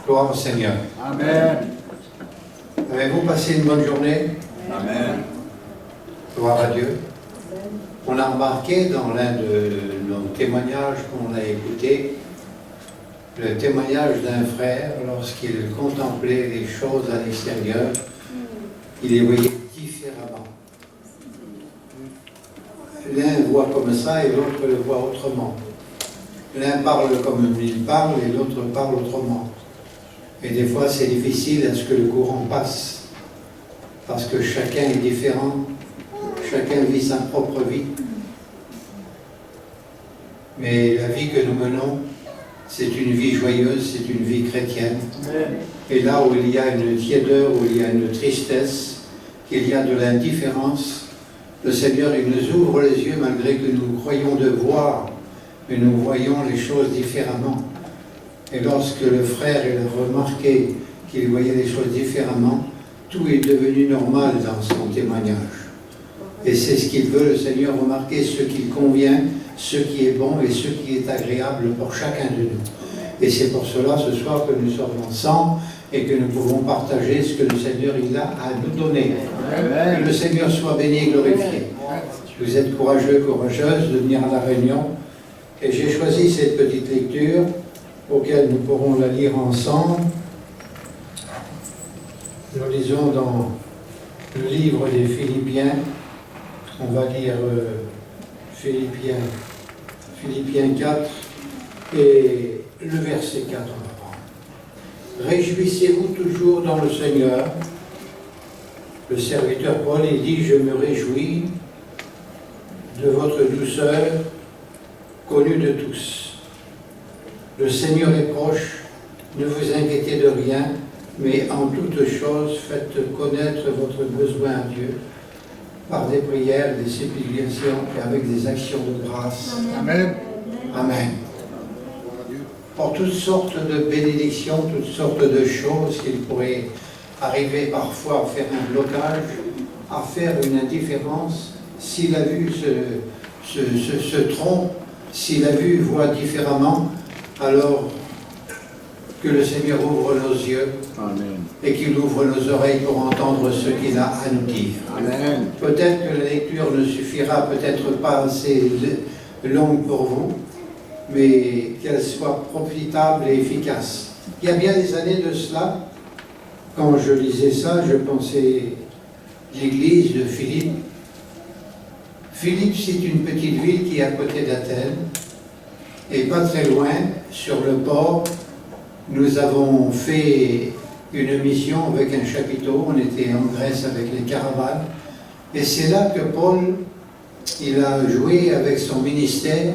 Gloire au Seigneur. Amen. Avez-vous passé une bonne journée? Amen. Gloire à Dieu. On a remarqué dans l'un de nos témoignages qu'on a écouté, le témoignage d'un frère lorsqu'il contemplait les choses à l'extérieur, il les voyait différemment. L'un voit comme ça et l'autre le voit autrement. L'un parle comme il parle et l'autre parle autrement. Et des fois, c'est difficile à ce que le courant passe, parce que chacun est différent, chacun vit sa propre vie. Mais la vie que nous menons, c'est une vie joyeuse, c'est une vie chrétienne. Et là où il y a une tiédeur, où il y a une tristesse, qu'il y a de l'indifférence, le Seigneur, il nous ouvre les yeux malgré que nous croyons de voir, mais nous voyons les choses différemment. Et lorsque le frère il a remarqué qu'il voyait les choses différemment, tout est devenu normal dans son témoignage. Et c'est ce qu'il veut, le Seigneur, remarquer ce qui convient, ce qui est bon et ce qui est agréable pour chacun de nous. Et c'est pour cela, ce soir, que nous sommes ensemble et que nous pouvons partager ce que le Seigneur il a à nous donner. Amen. Que le Seigneur soit béni et glorifié. Vous êtes courageux, courageuses de venir à la réunion. Et j'ai choisi cette petite lecture auquel nous pourrons la lire ensemble. Nous lisons dans le livre des Philippiens. On va lire Philippiens 4 et le verset 4. On va prendre. Réjouissez-vous toujours dans le Seigneur. Le serviteur Paul, il dit, je me réjouis de votre douceur connue de tous. Le Seigneur est proche, ne vous inquiétez de rien, mais en toutes choses, faites connaître votre besoin à Dieu par des prières, des supplications et avec des actions de grâce. Amen. Amen. Pour toutes sortes de bénédictions, toutes sortes de choses qu'il pourrait arriver parfois à faire un blocage, à faire une indifférence, si la vue se trompe, si la vue voit différemment, alors que le Seigneur ouvre nos yeux. Amen. Et qu'il ouvre nos oreilles pour entendre ce qu'il a à nous dire. Amen. Peut-être que la lecture ne suffira peut-être pas assez longue pour vous, mais qu'elle soit profitable et efficace. Il y a bien des années de cela, quand je lisais ça, je pensais l'église de Philippe. Philippe, c'est une petite ville qui est à côté d'Athènes, et pas très loin, sur le port, nous avons fait une mission avec un chapiteau. On était en Grèce avec les caravanes. Et c'est là que Paul, il a joué avec son ministère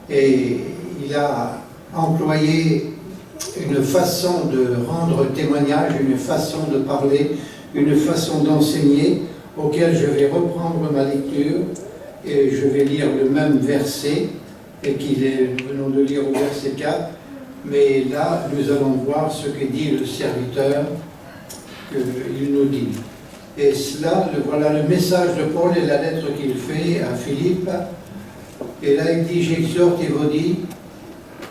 et il a employé une façon de rendre témoignage, une façon de parler, une façon d'enseigner, auquel je vais reprendre ma lecture et je vais lire le même verset, et nous venons de lire au verset 4. Mais là, nous allons voir ce que dit le serviteur, qu'il nous dit. Et cela, voilà le message de Paul et la lettre qu'il fait à Philippe. Et là, il dit, j'exhorte Évodie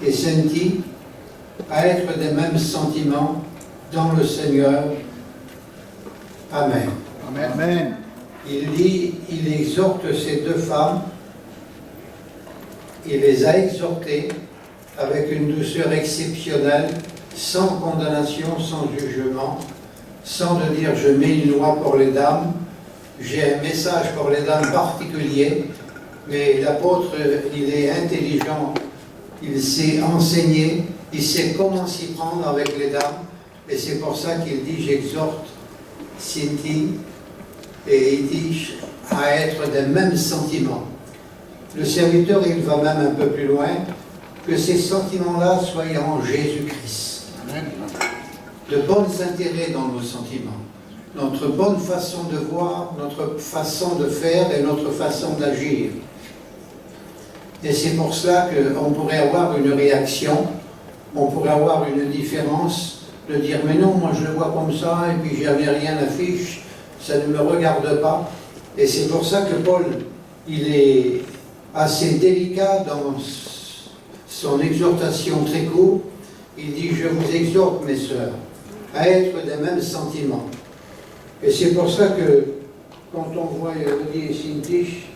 et Syntyche à être des mêmes sentiments dans le Seigneur. Amen. Amen. Amen. Il dit, il exhorte ces deux femmes, il les a exhortées avec une douceur exceptionnelle, sans condamnation, sans jugement, sans de dire je mets une loi pour les dames, j'ai un message pour les dames particulier, mais l'apôtre, il est intelligent, il sait enseigner, il sait comment s'y prendre avec les dames, et c'est pour ça qu'il dit j'exhorte Syntyche, et il dit à être des mêmes sentiments. Le serviteur, il va même un peu plus loin, que ces sentiments-là soient en Jésus-Christ. De bons intérêts dans nos sentiments, notre bonne façon de voir, notre façon de faire et notre façon d'agir. Et c'est pour cela qu'on pourrait avoir une réaction, on pourrait avoir une différence, de dire mais non, moi je le vois comme ça et puis j'avais rien à fiche, ça ne me regarde pas. Et c'est pour ça que Paul, il est assez délicat dans son exhortation très courte, Il dit, je vous exhorte, mes sœurs, à être des mêmes sentiments. Et c'est pour ça que, quand on voit Elodie et Sintich,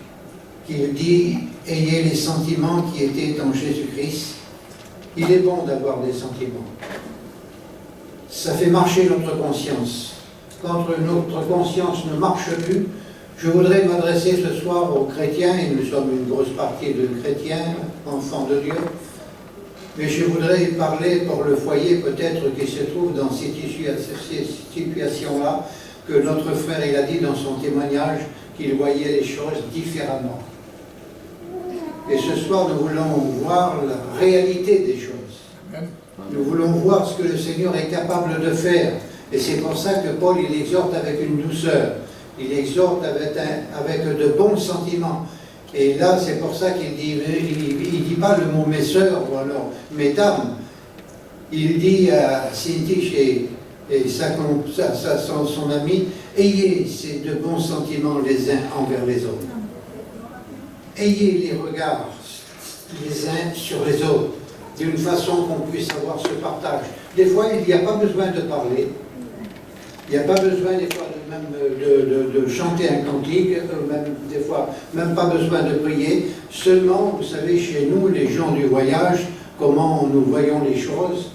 qu'il dit, ayez les sentiments qui étaient en Jésus-Christ, il est bon d'avoir des sentiments. Ça fait marcher notre conscience. Quand notre conscience ne marche plus, je voudrais m'adresser ce soir aux chrétiens, et nous sommes une grosse partie de chrétiens, enfants de Dieu, mais je voudrais parler pour le foyer peut-être qui se trouve dans ces situations-là, que notre frère il a dit dans son témoignage qu'il voyait les choses différemment. Et ce soir, nous voulons voir la réalité des choses. Nous voulons voir ce que le Seigneur est capable de faire. Et c'est pour ça que Paul, il exhorte avec une douceur. Il exhorte avec de bons sentiments. Et là, c'est pour ça qu'il dit, il dit pas le mot mes sœurs ou alors mesdames. Il dit à Sintich et son ami, ayez ces de bons sentiments les uns envers les autres. Ayez les regards les uns sur les autres, d'une façon qu'on puisse avoir ce partage. Des fois, il n'y a pas besoin de parler. Il n'y a pas besoin des fois de chanter un cantique, même, des fois même pas besoin de prier. Seulement, vous savez, chez nous, les gens du voyage, comment nous voyons les choses,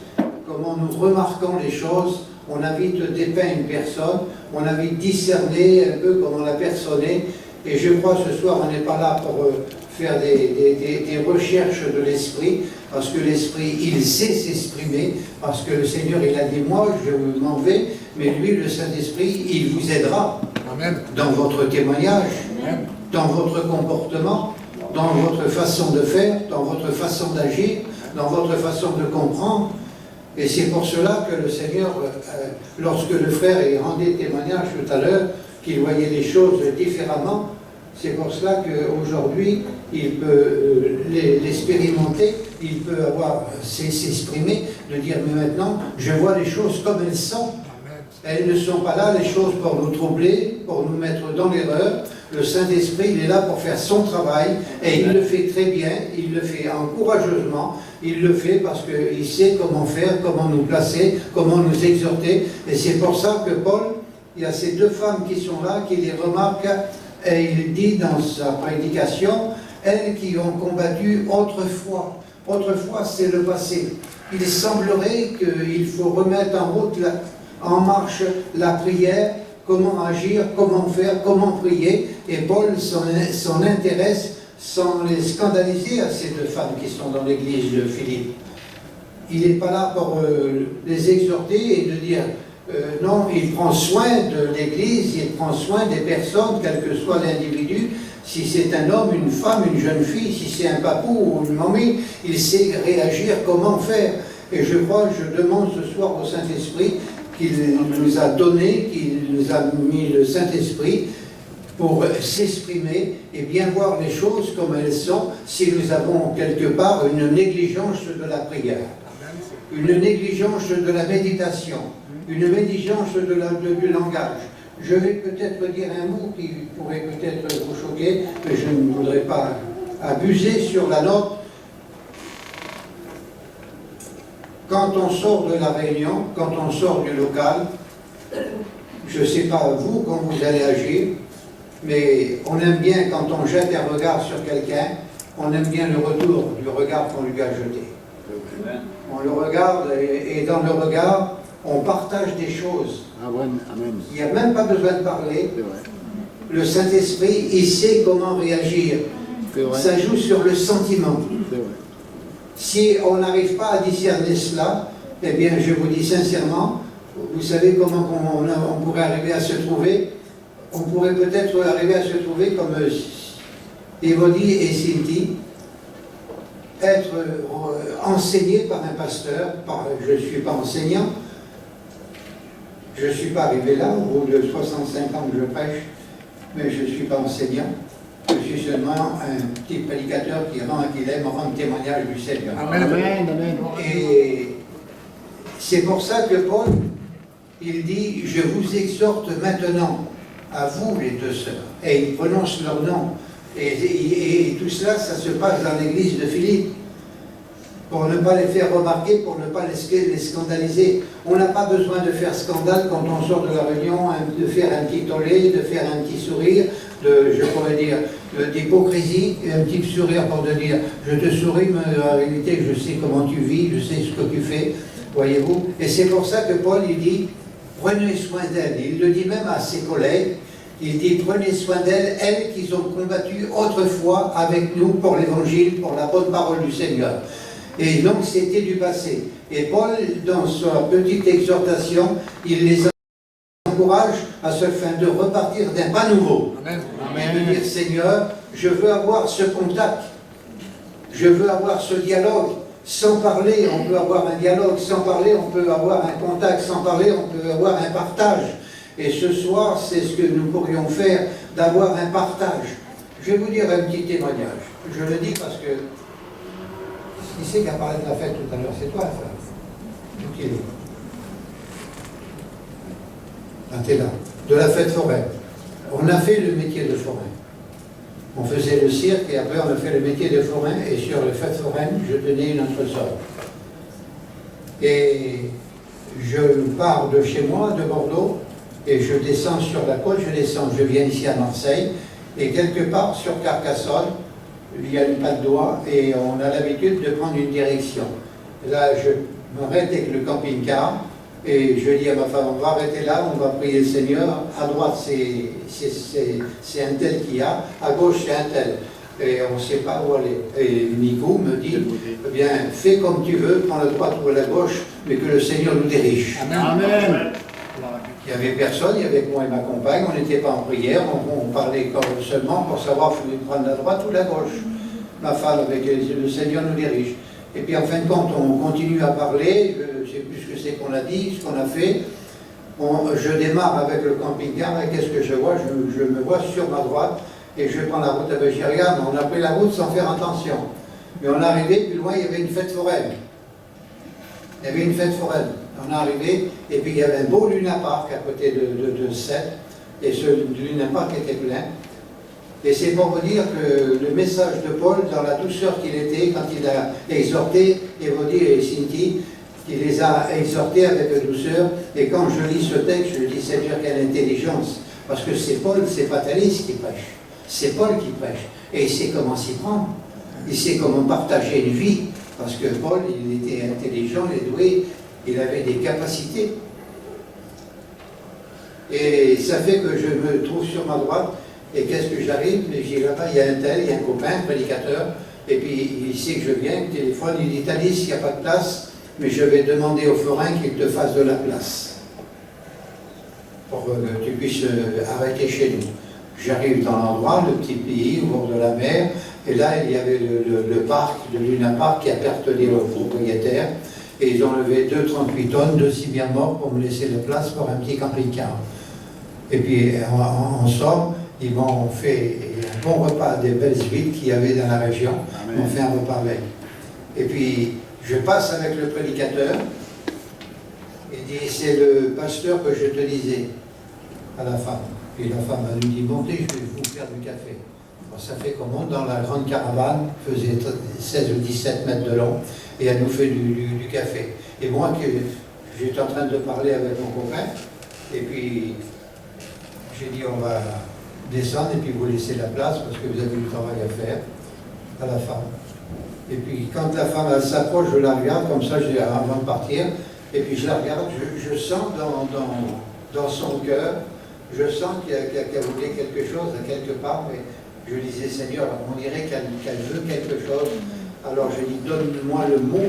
comment nous remarquons les choses, on a vite dépeint une personne, on a vite discerné un peu comment la personne est. Et je crois ce soir, on n'est pas là pour faire des recherches de l'esprit, parce que l'esprit, il sait s'exprimer, parce que le Seigneur, il a dit, moi, je m'en vais, mais lui, le Saint-Esprit, il vous aidera. Amen. Dans votre témoignage, Amen. Dans votre comportement, dans votre façon de faire, dans votre façon d'agir, dans votre façon de comprendre. Et c'est pour cela que le Seigneur, lorsque le frère est rendu témoignage tout à l'heure, qu'il voyait les choses différemment, c'est pour cela qu'aujourd'hui, il peut l'expérimenter, il peut s'exprimer, de dire, mais maintenant, je vois les choses comme elles sont. Elles ne sont pas là, les choses, pour nous troubler, pour nous mettre dans l'erreur. Le Saint-Esprit, il est là pour faire son travail, et il le fait très bien, il le fait courageusement, il le fait parce qu'il sait comment faire, comment nous placer, comment nous exhorter. Et c'est pour ça que Paul, il y a ces deux femmes qui sont là, qui les remarquent, et il dit dans sa prédication, elles qui ont combattu autrefois. Autrefois, c'est le passé. Il semblerait qu'il faut remettre en marche la prière, comment agir, comment faire, comment prier. Et Paul s'en intéresse sans les scandaliser à ces deux femmes qui sont dans l'église de Philippe. Il n'est pas là pour les exhorter et de dire non, il prend soin de l'église, il prend soin des personnes, quel que soit l'individu. Si c'est un homme, une femme, une jeune fille, si c'est un papou ou une mamie, il sait réagir, comment faire. Et je crois, je demande ce soir au Saint-Esprit qu'il nous a donné, qu'il nous a mis le Saint-Esprit pour s'exprimer et bien voir les choses comme elles sont, si nous avons quelque part une négligence de la prière, une négligence de la méditation, une négligence du langage. Je vais peut-être dire un mot qui pourrait peut-être vous choquer, mais je ne voudrais pas abuser sur la note. Quand on sort de la réunion, quand on sort du local, je ne sais pas vous, quand vous allez agir, mais on aime bien quand on jette un regard sur quelqu'un, on aime bien le retour du regard qu'on lui a jeté. On le regarde et dans le regard, on partage des choses. Amen. Il n'y a même pas besoin de parler. Le Saint-Esprit, il sait comment réagir. Ça joue sur le sentiment. Si on n'arrive pas à discerner cela, eh bien, je vous dis sincèrement, vous savez comment on pourrait arriver à se trouver? On pourrait peut-être arriver à se trouver comme Elodie et Cindy, être enseigné par un pasteur. Je ne suis pas enseignant, je ne suis pas arrivé là, au bout de 65 ans que je prêche, mais je ne suis pas enseignant. Je suis seulement un petit prédicateur qui aime rendre témoignage du Seigneur. Amen. Amen. Et c'est pour ça que Paul, il dit, je vous exhorte maintenant, à vous les deux sœurs. Et il prononce leur nom. Et tout cela, ça se passe dans l'église de Philippe. pour ne pas les faire remarquer, pour ne pas les scandaliser. On n'a pas besoin de faire scandale quand on sort de la réunion, de faire un petit tollé, de faire un petit sourire, je pourrais dire, d'hypocrisie, et un petit sourire pour te dire, je te souris, mais en réalité, je sais comment tu vis, je sais ce que tu fais, voyez-vous. Et c'est pour ça que Paul, il dit, prenez soin d'elle. Il le dit même à ses collègues, il dit, prenez soin d'elle, elles qui ont combattu autrefois avec nous pour l'évangile, pour la bonne parole du Seigneur. Et donc, c'était du passé. Et Paul, dans sa petite exhortation, il les encourage à se faire de repartir d'un pas nouveau. Amen. Et de dire, Seigneur, je veux avoir ce contact, je veux avoir ce dialogue. Sans parler, on peut avoir un dialogue. Sans parler, on peut avoir un contact. Sans parler, on peut avoir un partage. Et ce soir, c'est ce que nous pourrions faire, d'avoir un partage. Je vais vous dire un petit témoignage. Je le dis parce que qui c'est qui a parlé de la fête tout à l'heure? C'est toi, la fête. Donc il est. Ah, t'es là. De la fête foraine. On a fait le métier de forain. On faisait le cirque et après on a fait le métier de forain et sur les fêtes foraines, je tenais une entresol. Et je pars de chez moi, de Bordeaux, et je descends sur la côte, je viens ici à Marseille, et quelque part sur Carcassonne, il y a une patte d'oie et on a l'habitude de prendre une direction. Là, je m'arrête avec le camping-car et je dis à ma femme, on va arrêter là, on va prier le Seigneur. À droite, c'est un tel qu'il y a, à gauche, c'est un tel. Et on ne sait pas où aller. Et Nico me dit, eh bien, fais comme tu veux, prends la droite ou la gauche, mais que le Seigneur nous dirige. Amen. Il n'y avait personne, il y avait moi et ma compagne, on n'était pas en prière, on parlait seulement pour savoir s'il fallait prendre la droite ou la gauche. Ma femme, avec le Seigneur nous dirige. Et puis en fin de compte, on continue à parler, je ne sais plus ce que c'est qu'on a dit, ce qu'on a fait. Je démarre avec le camping-car et qu'est-ce que je vois? Je me vois sur ma droite et je prends la route avec je regarde, on a pris la route sans faire attention. Mais on est arrivé, plus loin, il y avait une fête foraine. Il y avait une fête foraine. On est arrivé, et puis il y avait un beau lunapark à côté de Sète, et ce lunapark était plein. Et c'est pour vous dire que le message de Paul, dans la douceur qu'il était, quand il a exhorté Évodie et Cynthie, il les a exhortés avec douceur, et quand je lis ce texte, je dis, Seigneur, quelle intelligence, parce que c'est Paul, c'est pas Thalys qui prêche, c'est Paul qui prêche, et il sait comment s'y prendre, il sait comment partager une vie, parce que Paul, il était intelligent, il est doué, il avait des capacités. Et ça fait que je me trouve sur ma droite, et qu'est-ce que j'arrive? J'ai là-bas, il y a un tel, il y a un copain, un prédicateur, et puis il sait que je viens, il téléphone, il dit, Thalys, il n'y a pas de place, mais je vais demander au forain qu'il te fasse de la place, pour que tu puisses arrêter chez nous. J'arrive dans l'endroit, le petit pays, au bord de la mer, et là, il y avait le parc, le Luna Park, qui appartenait au propriétaire, et ils ont levé 2,38 tonnes de cibières morts pour me laisser la place pour un petit camping-car. Et puis, en somme, ils m'ont fait un bon repas, des belles huîtres qu'il y avait dans la région. Ils m'ont fait un repas avec. Et puis, je passe avec le prédicateur. Il dit, c'est le pasteur que je te disais à la femme. Puis la femme a lui dit, montez, je vais vous faire du café. Alors, ça fait qu'on monte dans la grande caravane, faisait 16 ou 17 mètres de long, et elle nous fait du café. Et moi, j'étais en train de parler avec mon copain, et puis j'ai dit, on va descendre et puis vous laissez la place parce que vous avez du travail à faire à la femme. Et puis quand la femme s'approche, je la regarde comme ça avant de partir, et puis je la regarde, je sens dans son cœur, je sens qu'elle voulait quelque chose à quelque part, mais je disais, Seigneur, on dirait qu'elle veut quelque chose. Alors je dis, donne-moi le mot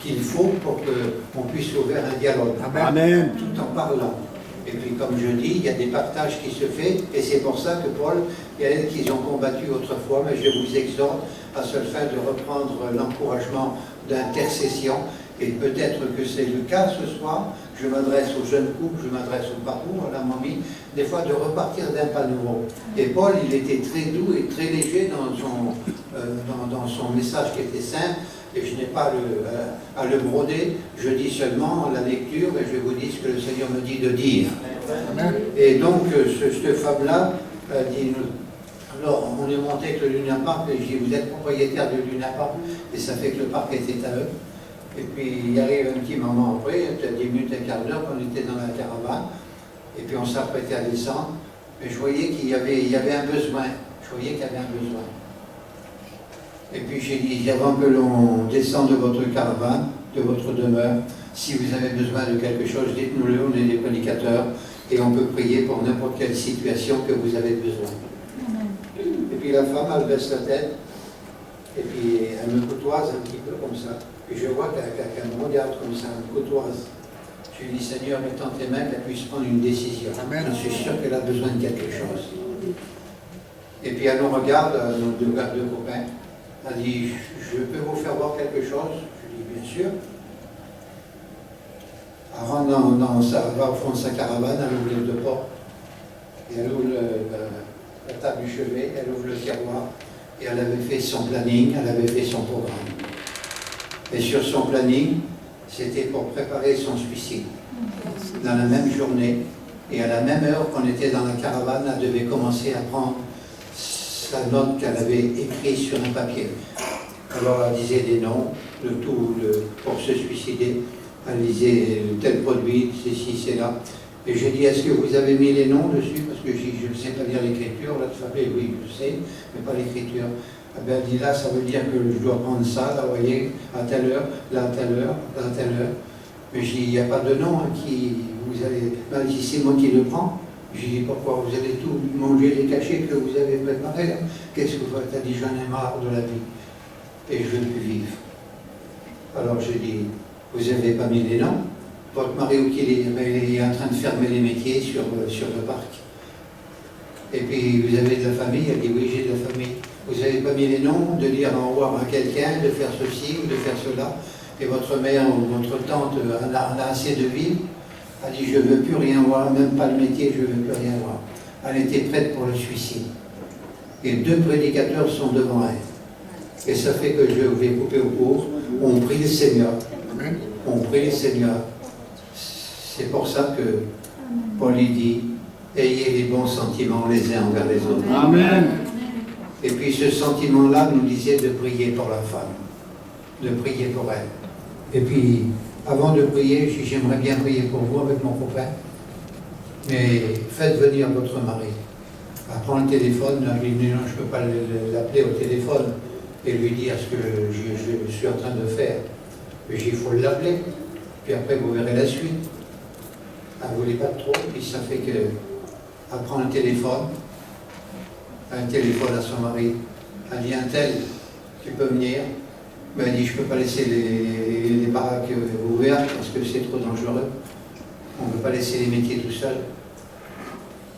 qu'il faut pour qu'on puisse ouvrir un dialogue. Amen. Tout en parlant. Et puis comme je dis, il y a des partages qui se font, et c'est pour ça que Paul, il y a elles qui ont combattu autrefois, mais je vous exhorte à ce fait de reprendre l'encouragement d'intercession, et peut-être que c'est le cas ce soir, je m'adresse aux jeunes couples, je m'adresse aux parcours, à la mamie, des fois de repartir d'un pas nouveau. Et Paul, il était très doux et très léger dans son message qui était simple, et je n'ai pas à le broder, je dis seulement la lecture et je vous dis ce que le Seigneur me dit de dire. Amen. Et donc, cette femme-là dit, Alors, on est monté avec le Luna Park, et j'ai dit, vous êtes propriétaire du Luna Park, et ça fait que le parc était à eux. Et puis, il arrive un petit moment après, peut-être 10 minutes, un quart d'heure, qu'on était dans la caravane, et puis on s'apprêtait à descendre, mais je voyais qu'il y avait un besoin, Et puis j'ai dit, avant que l'on descende de votre caravane, de votre demeure, si vous avez besoin de quelque chose, dites-nous-le, on est des prédicateurs, et on peut prier pour n'importe quelle situation que vous avez besoin. Et puis la femme, elle baisse la tête, et puis elle me côtoise un petit peu comme ça. Et je vois qu'elle me regarde comme ça, elle me côtoise. Je lui dis, Seigneur, mets dans tes mains qu'elle puisse prendre une décision. Amen. Je suis sûr qu'elle a besoin de quelque chose. Et puis elle nous regarde, nos deux copains. Elle dit, je peux vous faire voir quelque chose? Je dis, bien sûr. Elle rentre elle va au fond de sa caravane, elle ouvre les deux portes. Et elle ouvre la table du chevet, elle ouvre le tiroir. Et elle avait fait son planning, elle avait fait son programme. Et sur son planning, c'était pour préparer son suicide. Dans la même journée, et à la même heure qu'on était dans la caravane, elle devait commencer à prendre sa note qu'elle avait écrite sur un papier. Alors elle disait des noms, de tout, pour se suicider. Elle disait tel produit, c'est ci, c'est là. Et j'ai dit, est-ce que vous avez mis les noms dessus? Parce que je ne sais pas lire l'écriture. Là, tu fais, oui, je sais, mais pas l'écriture. Elle dit, là, ça veut dire que je dois prendre ça, là, vous voyez, à telle heure, là, à telle heure, là, à telle heure. Mais j'ai dit, il n'y a pas de nom qui vous allez. Elle dit, c'est moi qui le prends. J'ai dit, pourquoi vous allez tout manger les cachets que vous avez préparés? Qu'est-ce que vous faites? Elle dit, j'en ai marre de la vie. Et je ne veux plus vivre. Alors j'ai dit, vous n'avez pas mis les noms? Votre mari, où il est en train de fermer les métiers sur le parc. Et puis, vous avez de la famille? Elle dit, oui, j'ai de la famille. Vous n'avez pas mis les noms, de dire au revoir à quelqu'un, de faire ceci ou de faire cela? Et votre mère ou votre tante en a assez de vie? Elle dit, je ne veux plus rien voir, même pas le métier, je ne veux plus rien voir. Elle était prête pour le suicide. Et 2 prédicateurs sont devant elle. Et ça fait que je vais couper au cours. On prie le Seigneur. On prie le Seigneur. C'est pour ça que Paul dit, ayez les bons sentiments les uns envers les autres. Amen. Et puis ce sentiment-là nous disait de prier pour la femme, de prier pour elle. Et puis, avant de prier, j'aimerais bien prier pour vous avec mon copain, mais faites venir votre mari. Elle prend le téléphone, elle dit non, je ne peux pas l'appeler au téléphone et lui dire ce que je suis en train de faire. Mais il faut l'appeler, puis après vous verrez la suite. Elle ne voulait pas trop, puis ça fait qu'elle prend le téléphone, à son mari. Elle dit, un tel, tu peux venir? Mais elle dit, je ne peux pas laisser les baraques ouvertes parce que c'est trop dangereux. On ne peut pas laisser les métiers tout seuls.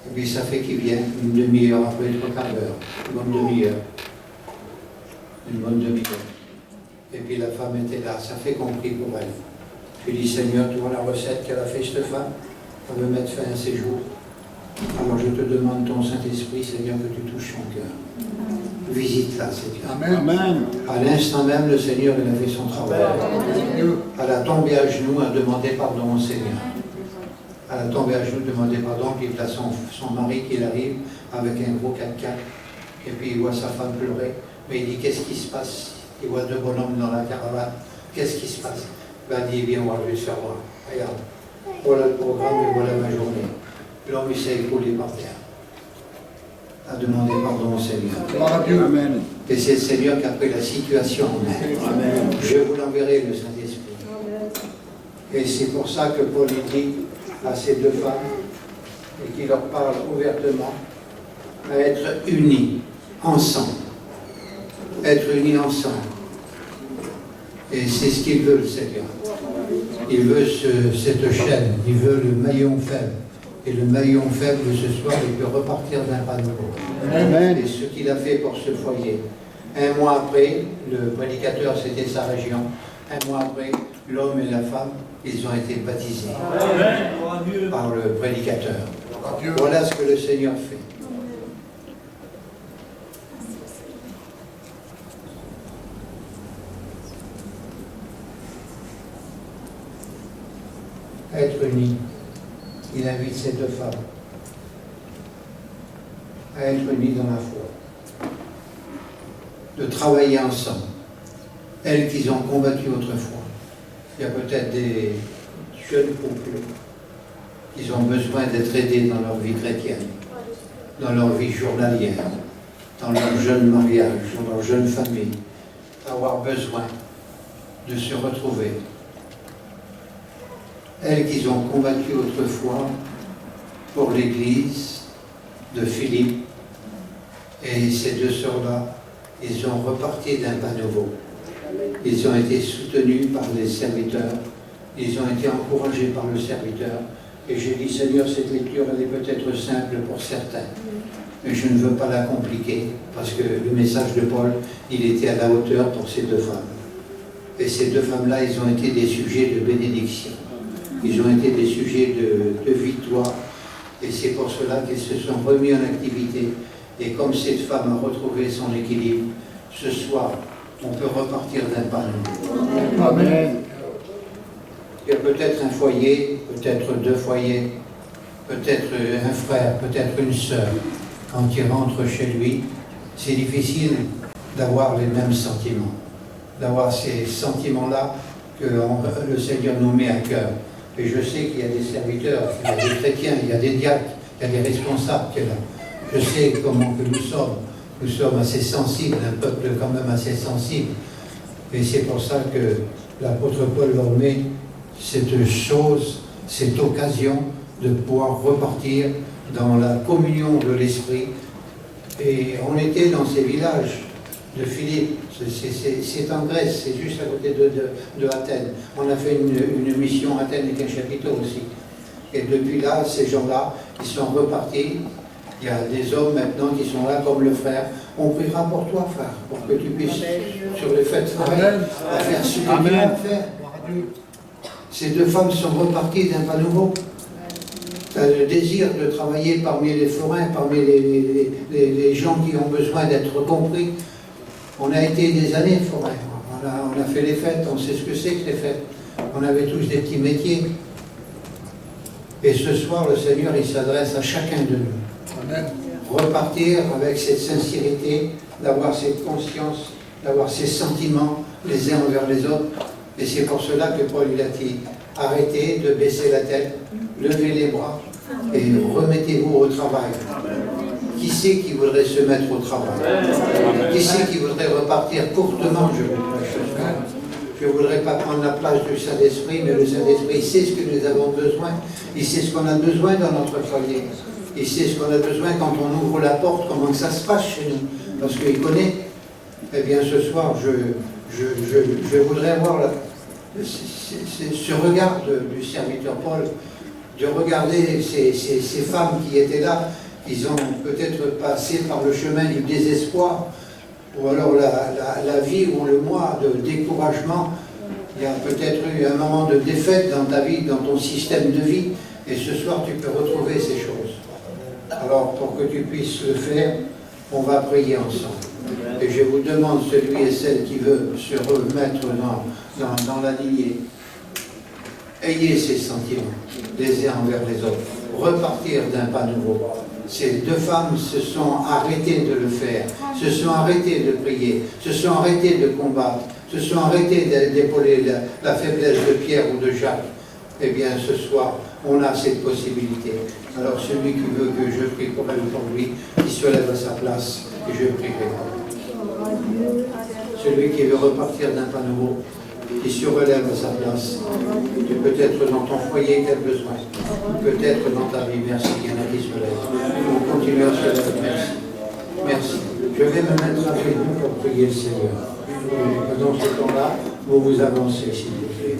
Et puis ça fait qu'il vient une demi-heure après, 3 quarts d'heure. Une bonne demi-heure. Une bonne demi-heure. Et puis la femme était là. Ça fait qu'on prie pour elle. Je lui dis, Seigneur, tu vois la recette qu'elle a fait cette femme? Elle veut mettre fin à ses jours. Alors je te demande ton Saint-Esprit, Seigneur, que tu touches son cœur. Visite-la, Seigneur. Amen. À l'instant même, le Seigneur, il a fait son travail. Elle a tombé à genoux, a demandé pardon au Seigneur. Elle a tombé à genoux, demandé pardon, puis il a son mari qui arrive avec un gros 4x4. Et puis il voit sa femme pleurer. Mais il dit, qu'est-ce qui se passe? Il voit 2 bonhommes dans la caravane. Qu'est-ce qui se passe? Ben, il dit, viens voir, je vais le faire voir. Regarde, voilà le programme et voilà ma journée. L'homme, il s'est écroulé par terre. A demandé pardon au Seigneur. Gloire à Dieu. Amen. Et c'est le Seigneur qui a pris la situation en main. Amen. Je vous l'enverrai, le Saint-Esprit. Et c'est pour ça que Paul dit à ces 2 femmes, et qu'il leur parle ouvertement, à être unis, ensemble. Être unis ensemble. Et c'est ce qu'il veut, le Seigneur. Il veut cette chaîne, il veut le maillon faible. Et le maillon faible ce soir, il peut repartir d'un pas nouveau. Amen. Et ce qu'il a fait pour ce foyer. Un mois après, le prédicateur, c'était sa région. Un mois après, l'homme et la femme, ils ont été baptisés par le prédicateur. Voilà ce que le Seigneur fait. Être unis. Il invite ces 2 femmes à être unis dans la foi. de travailler ensemble. Elles qu'ils ont combattues autrefois. Il y a peut-être des jeunes couples qui ont besoin d'être aidés dans leur vie chrétienne, dans leur vie journalière, dans leur jeune mariage, dans leur jeune famille, avoir besoin de se retrouver. Elles qu'ils ont combattu autrefois pour l'Église de Philippe, et ces deux sœurs-là, ils ont reparti d'un pas nouveau. Ils ont été soutenus par les serviteurs, ils ont été encouragés par le serviteur, et j'ai dit, Seigneur, cette lecture, elle est peut-être simple pour certains, mais je ne veux pas la compliquer, parce que le message de Paul, il était à la hauteur pour ces deux femmes. Et ces deux femmes-là, ils ont été des sujets de bénédiction. Ils ont été des sujets de victoire. Et c'est pour cela qu'ils se sont remis en activité. Et comme cette femme a retrouvé son équilibre, ce soir, on peut repartir d'un pas nouveau. Amen. Il y a peut-être un foyer, peut-être deux foyers, peut-être un frère, peut-être une sœur. Quand il rentre chez lui, c'est difficile d'avoir les mêmes sentiments, d'avoir ces sentiments-là que le Seigneur nous met à cœur. Et je sais qu'il y a des serviteurs, il y a des chrétiens, il y a des diacres, il y a des responsables qui sont là. Je sais comment que nous sommes. Nous sommes assez sensibles, un peuple quand même assez sensible. Et c'est pour ça que l'apôtre Paul leur met cette chose, cette occasion de pouvoir repartir dans la communion de l'Esprit. Et on était dans ces villages de Philippe, c'est en Grèce, c'est juste à côté de Athènes. On a fait une mission à Athènes avec un chapiteau aussi. Et depuis là, ces gens-là, ils sont repartis. Il y a des hommes maintenant qui sont là comme le frère. On priera pour toi, frère, pour que tu puisses, sur les fêtes frères, faire ce que tu as à faire. Ces deux femmes sont reparties d'un pas nouveau. Tu as le désir de travailler parmi les forains, parmi les gens qui ont besoin d'être compris. On a été des années forains. On a fait les fêtes, on sait ce que c'est que les fêtes. On avait tous des petits métiers. Et ce soir, le Seigneur, il s'adresse à chacun de nous. Amen. Repartir avec cette sincérité, d'avoir cette conscience, d'avoir ces sentiments les uns envers les autres. Et c'est pour cela que Paul il a dit, arrêtez de baisser la tête, levez les bras et remettez-vous au travail. Qui c'est qui voudrait se mettre au travail? Qui c'est qui voudrait repartir courtement, je ne voudrais pas prendre la place du Saint-Esprit, mais le Saint-Esprit, il sait ce que nous avons besoin. Il sait ce qu'on a besoin dans notre foyer. Il sait ce qu'on a besoin quand on ouvre la porte, comment ça se passe chez nous. Parce qu'il connaît. Eh bien, ce soir, je voudrais avoir ce regard du serviteur Paul, de regarder ces femmes qui étaient là. Ils ont peut-être passé par le chemin du désespoir, ou alors la vie ou le mois de découragement. Il y a peut-être eu un moment de défaite dans ta vie, dans ton système de vie, et ce soir tu peux retrouver ces choses. Alors pour que tu puisses le faire, on va prier ensemble. Et je vous demande, celui et celle qui veut se remettre dans la lignée, ayez ces sentiments, les uns envers les autres, repartir d'un pas nouveau. Ces deux femmes se sont arrêtées de le faire, se sont arrêtées de prier, se sont arrêtées de combattre, se sont arrêtées d'épauler la faiblesse de Pierre ou de Jacques. Eh bien, ce soir, on a cette possibilité. Alors, celui qui veut que je prie pour elle ou pour lui, il se lève à sa place et je prierai pour lui. Celui qui veut repartir d'un pas nouveau, il se relève à sa place. Peut-être dans ton foyer, quel besoin. Peut-être dans ta vie. Merci, il y en a qui se lèvent. On continue à se lever. Merci. Merci. Je vais me mettre avec vous pour prier le Seigneur. Et dans ce temps-là, vous vous avancez, s'il vous plaît.